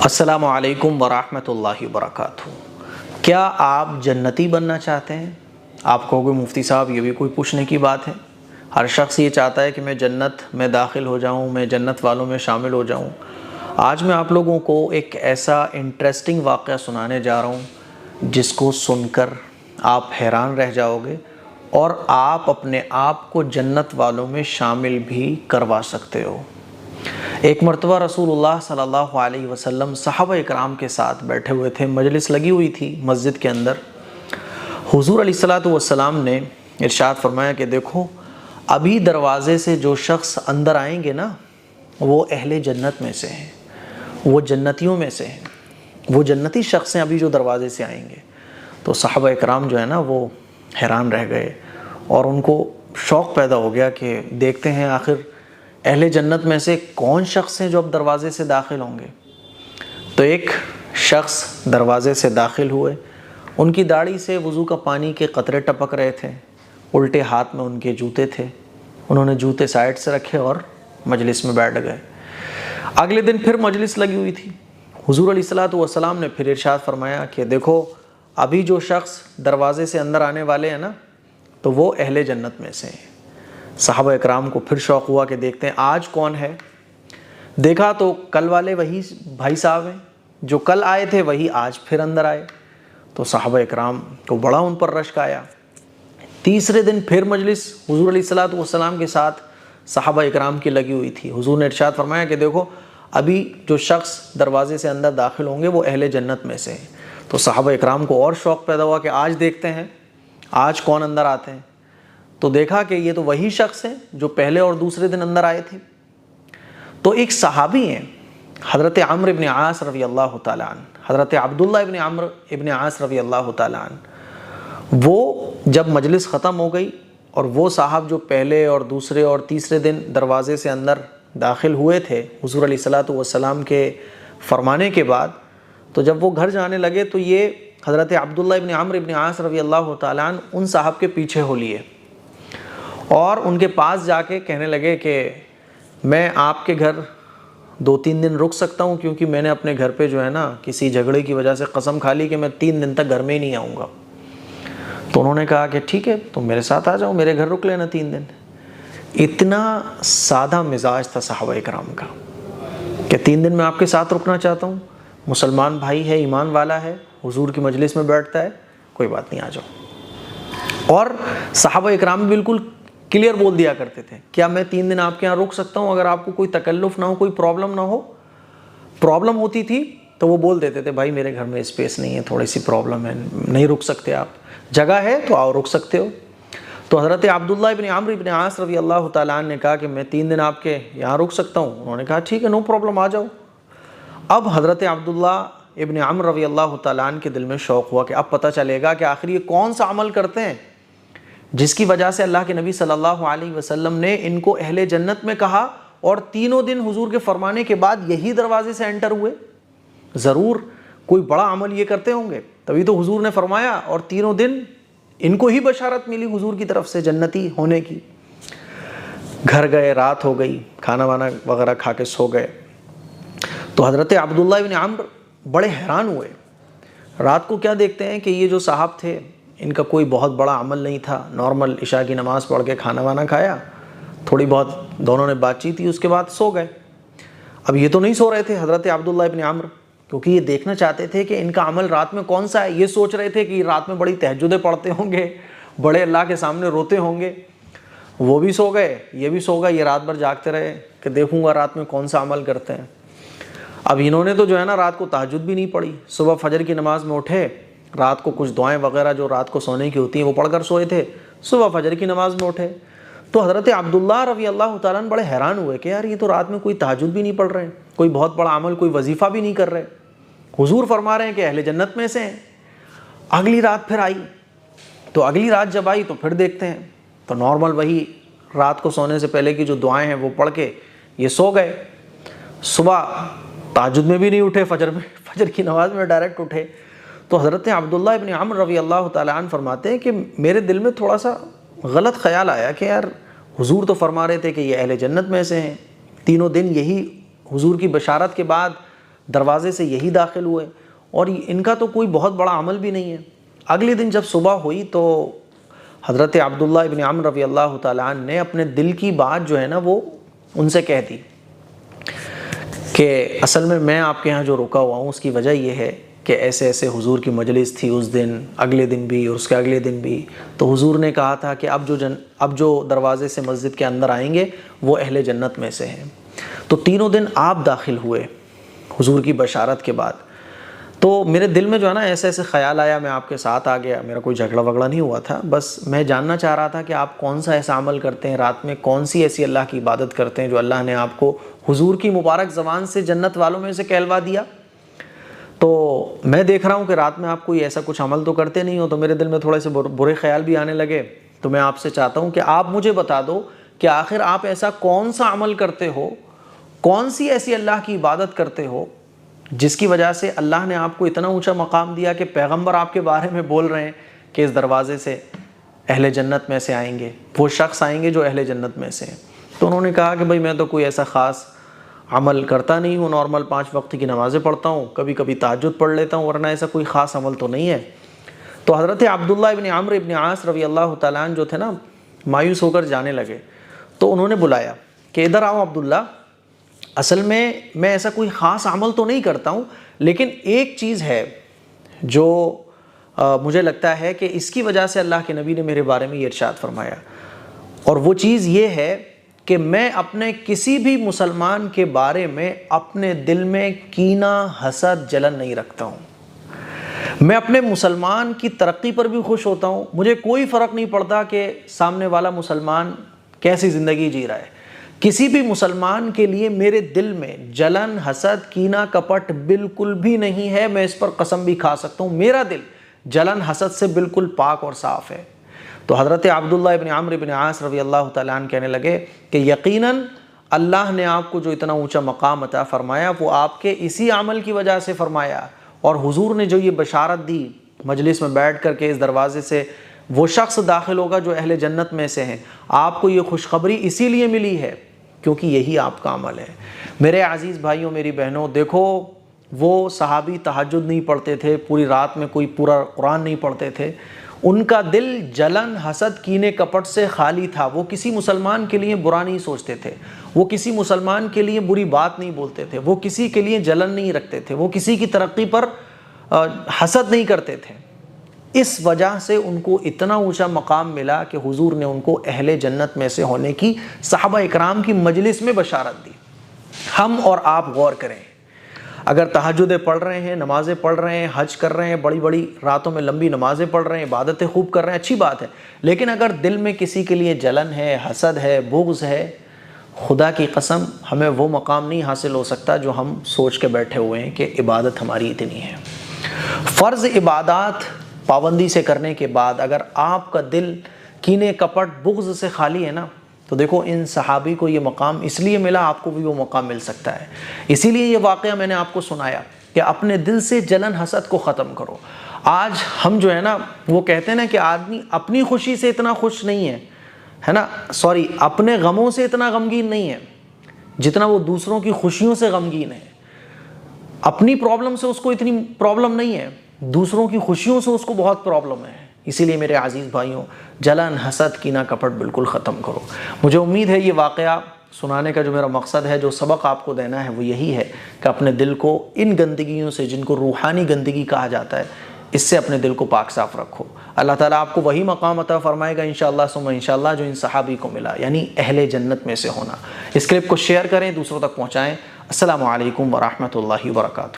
السلام علیکم ورحمۃ اللہ وبرکاتہ۔ کیا آپ جنتی بننا چاہتے ہیں؟ آپ کہو گے مفتی صاحب یہ بھی کوئی پوچھنے کی بات ہے؟ ہر شخص یہ چاہتا ہے کہ میں جنت میں داخل ہو جاؤں، میں جنت والوں میں شامل ہو جاؤں۔ آج میں آپ لوگوں کو ایک ایسا انٹرسٹنگ واقعہ سنانے جا رہا ہوں جس کو سن کر آپ حیران رہ جاؤ گے اور آپ اپنے آپ کو جنت والوں میں شامل بھی کروا سکتے ہو۔ ایک مرتبہ رسول اللہ صلی اللہ علیہ وسلم صحابہ اکرام کے ساتھ بیٹھے ہوئے تھے، مجلس لگی ہوئی تھی مسجد کے اندر۔ حضور علیہ الصلوۃ والسلام نے ارشاد فرمایا کہ دیکھو ابھی دروازے سے جو شخص اندر آئیں گے نا وہ اہل جنت میں سے ہیں، وہ جنتیوں میں سے ہیں، وہ جنتی شخص ہیں ابھی جو دروازے سے آئیں گے۔ تو صحابہ اکرام جو ہے نا وہ حیران رہ گئے اور ان کو شوق پیدا ہو گیا کہ دیکھتے ہیں آخر اہل جنت میں سے کون شخص ہیں جو اب دروازے سے داخل ہوں گے۔ تو ایک شخص دروازے سے داخل ہوئے، ان کی داڑھی سے وضو کا پانی کے قطرے ٹپک رہے تھے، الٹے ہاتھ میں ان کے جوتے تھے، انہوں نے جوتے سائڈ سے رکھے اور مجلس میں بیٹھ گئے۔ اگلے دن پھر مجلس لگی ہوئی تھی، حضور علیہ الصلوۃ والسلام نے پھر ارشاد فرمایا کہ دیکھو ابھی جو شخص دروازے سے اندر آنے والے ہیں نا تو وہ اہل جنت میں سے ہیں۔ صحابہ اکرام کو پھر شوق ہوا کہ دیکھتے ہیں آج کون ہے۔ دیکھا تو کل والے وہی بھائی صاحب ہیں، جو کل آئے تھے وہی آج پھر اندر آئے۔ تو صحابہ اکرام کو بڑا ان پر رشک آیا۔ تیسرے دن پھر مجلس حضور علیہ الصلوۃ والسلام کے ساتھ صحابہ اکرام کی لگی ہوئی تھی۔ حضور نے ارشاد فرمایا کہ دیکھو ابھی جو شخص دروازے سے اندر داخل ہوں گے وہ اہل جنت میں سے ہیں۔ تو صحابہ اکرام کو اور شوق پیدا ہوا کہ آج دیکھتے ہیں آج کون اندر آتے ہیں۔ تو دیکھا کہ یہ تو وہی شخص ہیں جو پہلے اور دوسرے دن اندر آئے تھے۔ تو ایک صحابی ہیں حضرت عمرو بن عاص رضی اللہ تعالیٰ عنہ، حضرت عبداللہ ابن عمرو ابن عاص رضی اللہ تعالیٰ عنہ، وہ جب مجلس ختم ہو گئی اور وہ صاحب جو پہلے اور دوسرے اور تیسرے دن دروازے سے اندر داخل ہوئے تھے حضور علیہ الصلوۃ والسلام کے فرمانے کے بعد، تو جب وہ گھر جانے لگے تو یہ حضرت عبداللہ ابن عمرو ابن عاص رضی اللہ تعالیٰ عنہ ان صاحب کے پیچھے ہو لیے اور ان کے پاس جا کے کہنے لگے کہ میں آپ کے گھر 2-3 دن رک سکتا ہوں، کیونکہ میں نے اپنے گھر پہ جو ہے نا کسی جھگڑے کی وجہ سے قسم کھا لی کہ میں 3 دن تک گھر میں ہی نہیں آؤں گا۔ تو انہوں نے کہا کہ ٹھیک ہے تم میرے ساتھ آ جاؤ، میرے گھر رک لینا 3 دن۔ اتنا سادہ مزاج تھا صحابہ کرام کا کہ 3 دن میں آپ کے ساتھ رکنا چاہتا ہوں، مسلمان بھائی ہے، ایمان والا ہے، حضور کی مجلس میں بیٹھتا ہے، کوئی بات نہیں آ جاؤ۔ اور صحابہ اکرام بالکل کلیئر بول دیا کرتے تھے کیا میں 3 دن آپ کے یہاں رک سکتا ہوں اگر آپ کو کوئی تکلف نہ ہو، کوئی پرابلم نہ ہو۔ پرابلم ہوتی تھی تو وہ بول دیتے تھے بھائی میرے گھر میں اسپیس نہیں ہے، تھوڑی سی پرابلم ہے، نہیں رک سکتے آپ، جگہ ہے تو آؤ رک سکتے ہو۔ تو حضرت عبداللہ ابن عمرو ابن عاص رضی اللہ تعالیٰ عنہ نے کہا کہ میں 3 دن آپ کے یہاں رک سکتا ہوں۔ انہوں نے کہا ٹھیک ہے نو پرابلم آ جاؤ۔ اب حضرت عبداللہ ابن عمرو رضی اللہ تعالیٰ عنہ کے دل میں شوق ہوا کہ اب پتہ چلے گا کہ آخر یہ کون سا عمل کرتے ہیں جس کی وجہ سے اللہ کے نبی صلی اللہ علیہ وسلم نے ان کو اہل جنت میں کہا اور 3 دن حضور کے فرمانے کے بعد یہی دروازے سے انٹر ہوئے۔ ضرور کوئی بڑا عمل یہ کرتے ہوں گے، تبھی تو حضور نے فرمایا، اور 3 دن ان کو ہی بشارت ملی حضور کی طرف سے جنتی ہونے کی۔ گھر گئے، رات ہو گئی، کھانا وانا وغیرہ کھا کے سو گئے۔ تو حضرت عبداللہ ابن عمرو بڑے حیران ہوئے۔ رات کو کیا دیکھتے ہیں کہ یہ جو صاحب تھے ان کا کوئی بہت بڑا عمل نہیں تھا، نارمل عشاء کی نماز پڑھ کے کھانا وانا کھایا، تھوڑی بہت دونوں نے بات چیت کی، اس کے بعد سو گئے۔ اب یہ تو نہیں سو رہے تھے حضرت عبداللہ ابن عمرو، کیونکہ یہ دیکھنا چاہتے تھے کہ ان کا عمل رات میں کون سا ہے۔ یہ سوچ رہے تھے کہ رات میں بڑی تہجدیں پڑھتے ہوں گے، بڑے اللہ کے سامنے روتے ہوں گے۔ وہ بھی سو گئے، یہ بھی سو گئے، یہ رات بھر جاگتے رہے کہ دیکھوں گا رات میں کون سا عمل کرتے ہیں۔ اب انہوں نے تو جو ہے نا رات کو تہجد بھی نہیں پڑھی، صبح فجر کی نماز میں اٹھے، رات کو کچھ دعائیں وغیرہ جو رات کو سونے کی ہوتی ہیں وہ پڑھ کر سوئے تھے، صبح فجر کی نماز میں اٹھے۔ تو حضرت عبداللہ رضی اللہ تعالیٰ عنہ بڑے حیران ہوئے کہ یار یہ تو رات میں کوئی تہجد بھی نہیں پڑھ رہے، کوئی بہت بڑا عمل، کوئی وظیفہ بھی نہیں کر رہے، حضور فرما رہے ہیں کہ اہل جنت میں سے ہیں۔ اگلی رات پھر آئی، تو اگلی رات جب آئی تو پھر دیکھتے ہیں تو نارمل وہی رات کو سونے سے پہلے کی جو دعائیں ہیں وہ پڑھ کے یہ سو گئے۔ صبح تہجد میں بھی نہیں اٹھے، فجر کی نماز میں ڈائریکٹ اٹھے۔ تو حضرت عبداللہ ابن عمرو رضی اللہ تعالیٰ عنہ فرماتے ہیں کہ میرے دل میں تھوڑا سا غلط خیال آیا کہ یار حضور تو فرما رہے تھے کہ یہ اہل جنت میں سے ہیں، 3 دن یہی حضور کی بشارت کے بعد دروازے سے یہی داخل ہوئے اور ان کا تو کوئی بہت بڑا عمل بھی نہیں ہے۔ اگلے دن جب صبح ہوئی تو حضرت عبداللہ ابن عمرو رضی اللہ تعالیٰ عنہ نے اپنے دل کی بات جو ہے نا وہ ان سے کہہ دی کہ اصل میں آپ کے ہاں جو رکا ہوا ہوں اس کی وجہ یہ ہے کہ ایسے ایسے حضور کی مجلس تھی اس دن، اگلے دن بھی اور اس کے اگلے دن بھی، تو حضور نے کہا تھا کہ اب جو دروازے سے مسجد کے اندر آئیں گے وہ اہل جنت میں سے ہیں۔ تو تینوں دن آپ داخل ہوئے حضور کی بشارت کے بعد۔ تو میرے دل میں جو ہے نا ایسے ایسے خیال آیا، میں آپ کے ساتھ آ گیا، میرا کوئی جھگڑا وگڑا نہیں ہوا تھا، بس میں جاننا چاہ رہا تھا کہ آپ کون سا ایسا عمل کرتے ہیں رات میں، کون سی ایسی اللہ کی عبادت کرتے ہیں جو اللہ نے آپ کو حضور کی مبارک زبان سے جنت والوں میں سے کہلوا دیا۔ تو میں دیکھ رہا ہوں کہ رات میں آپ کوئی ایسا کچھ عمل تو کرتے نہیں ہو، تو میرے دل میں تھوڑے سے برے خیال بھی آنے لگے۔ تو میں آپ سے چاہتا ہوں کہ آپ مجھے بتا دو کہ آخر آپ ایسا کون سا عمل کرتے ہو، کون سی ایسی اللہ کی عبادت کرتے ہو جس کی وجہ سے اللہ نے آپ کو اتنا اونچا مقام دیا کہ پیغمبر آپ کے بارے میں بول رہے ہیں کہ اس دروازے سے اہل جنت میں سے آئیں گے، وہ شخص آئیں گے جو اہل جنت میں سے ہیں۔ تو انہوں نے کہا کہ بھائی میں تو کوئی ایسا خاص عمل کرتا نہیں ہوں، نارمل 5 وقت کی نمازیں پڑھتا ہوں، کبھی کبھی تہجد پڑھ لیتا ہوں، ورنہ ایسا کوئی خاص عمل تو نہیں ہے۔ تو حضرت عبداللہ ابن عمرو ابن عاص رضی اللہ تعالیٰ عنہ جو تھے نا مایوس ہو کر جانے لگے۔ تو انہوں نے بلایا کہ ادھر آؤ عبداللہ، اصل میں ایسا کوئی خاص عمل تو نہیں کرتا ہوں، لیکن ایک چیز ہے جو مجھے لگتا ہے کہ اس کی وجہ سے اللہ کے نبی نے میرے بارے میں یہ ارشاد فرمایا، اور وہ چیز یہ ہے کہ میں اپنے کسی بھی مسلمان کے بارے میں اپنے دل میں کینہ، حسد، جلن نہیں رکھتا ہوں۔ میں اپنے مسلمان کی ترقی پر بھی خوش ہوتا ہوں، مجھے کوئی فرق نہیں پڑتا کہ سامنے والا مسلمان کیسی زندگی جی رہا ہے۔ کسی بھی مسلمان کے لیے میرے دل میں جلن، حسد، کینہ، کپٹ بالکل بھی نہیں ہے، میں اس پر قسم بھی کھا سکتا ہوں، میرا دل جلن، حسد سے بالکل پاک اور صاف ہے۔ تو حضرت عبداللہ ابن عمرو ابن عاص رضی اللہ تعالیٰ عنہ کہنے لگے کہ یقیناً اللہ نے آپ کو جو اتنا اونچا مقام عطا فرمایا وہ آپ کے اسی عمل کی وجہ سے فرمایا، اور حضور نے جو یہ بشارت دی مجلس میں بیٹھ کر کے اس دروازے سے وہ شخص داخل ہوگا جو اہل جنت میں سے ہیں، آپ کو یہ خوشخبری اسی لیے ملی ہے کیونکہ یہی آپ کا عمل ہے۔ میرے عزیز بھائیوں، میری بہنوں، دیکھو وہ صحابی تہجد نہیں پڑھتے تھے، پوری رات میں کوئی پورا قرآن نہیں پڑھتے تھے، ان کا دل جلن، حسد، کینے، کپٹ سے خالی تھا، وہ کسی مسلمان کے لیے برا نہیں سوچتے تھے، وہ کسی مسلمان کے لیے بری بات نہیں بولتے تھے، وہ کسی کے لیے جلن نہیں رکھتے تھے، وہ کسی کی ترقی پر حسد نہیں کرتے تھے۔ اس وجہ سے ان کو اتنا اونچا مقام ملا کہ حضور نے ان کو اہل جنت میں سے ہونے کی صحابہ اکرام کی مجلس میں بشارت دی۔ ہم اور آپ غور کریں، اگر تہجدیں پڑھ رہے ہیں، نمازیں پڑھ رہے ہیں، حج کر رہے ہیں، بڑی بڑی راتوں میں لمبی نمازیں پڑھ رہے ہیں، عبادتیں خوب کر رہے ہیں، اچھی بات ہے، لیکن اگر دل میں کسی کے لیے جلن ہے، حسد ہے، بغض ہے، خدا کی قسم ہمیں وہ مقام نہیں حاصل ہو سکتا جو ہم سوچ کے بیٹھے ہوئے ہیں کہ عبادت ہماری اتنی ہے۔ فرض عبادات پابندی سے کرنے کے بعد اگر آپ کا دل کینے، کپٹ، بغض سے خالی ہے نا، تو دیکھو ان صحابی کو یہ مقام اس لیے ملا، آپ کو بھی وہ مقام مل سکتا ہے۔ اسی لیے یہ واقعہ میں نے آپ کو سنایا کہ اپنے دل سے جلن، حسد کو ختم کرو۔ آج ہم جو ہے نا وہ کہتے ہیں نا کہ آدمی اپنی خوشی سے اتنا خوش نہیں ہے نا، اپنے غموں سے اتنا غمگین نہیں ہے جتنا وہ دوسروں کی خوشیوں سے غمگین ہے۔ اپنی پرابلم سے اس کو اتنی پرابلم نہیں ہے، دوسروں کی خوشیوں سے اس کو بہت پرابلم ہے۔ اسی لیے میرے عزیز بھائیوں، جلن، حسد، کینہ، کپٹ بالکل ختم کرو۔ مجھے امید ہے یہ واقعہ سنانے کا جو میرا مقصد ہے، جو سبق آپ کو دینا ہے وہ یہی ہے کہ اپنے دل کو ان گندگیوں سے، جن کو روحانی گندگی کہا جاتا ہے، اس سے اپنے دل کو پاک صاف رکھو۔ اللہ تعالیٰ آپ کو وہی مقام عطا فرمائے گا انشاءاللہ ثم انشاءاللہ جو ان صحابی کو ملا، یعنی اہل جنت میں سے ہونا۔ اس کلپ کو شیئر کریں، دوسروں تک پہنچائیں۔ السلام علیکم ورحمۃ اللہ وبرکاتہ۔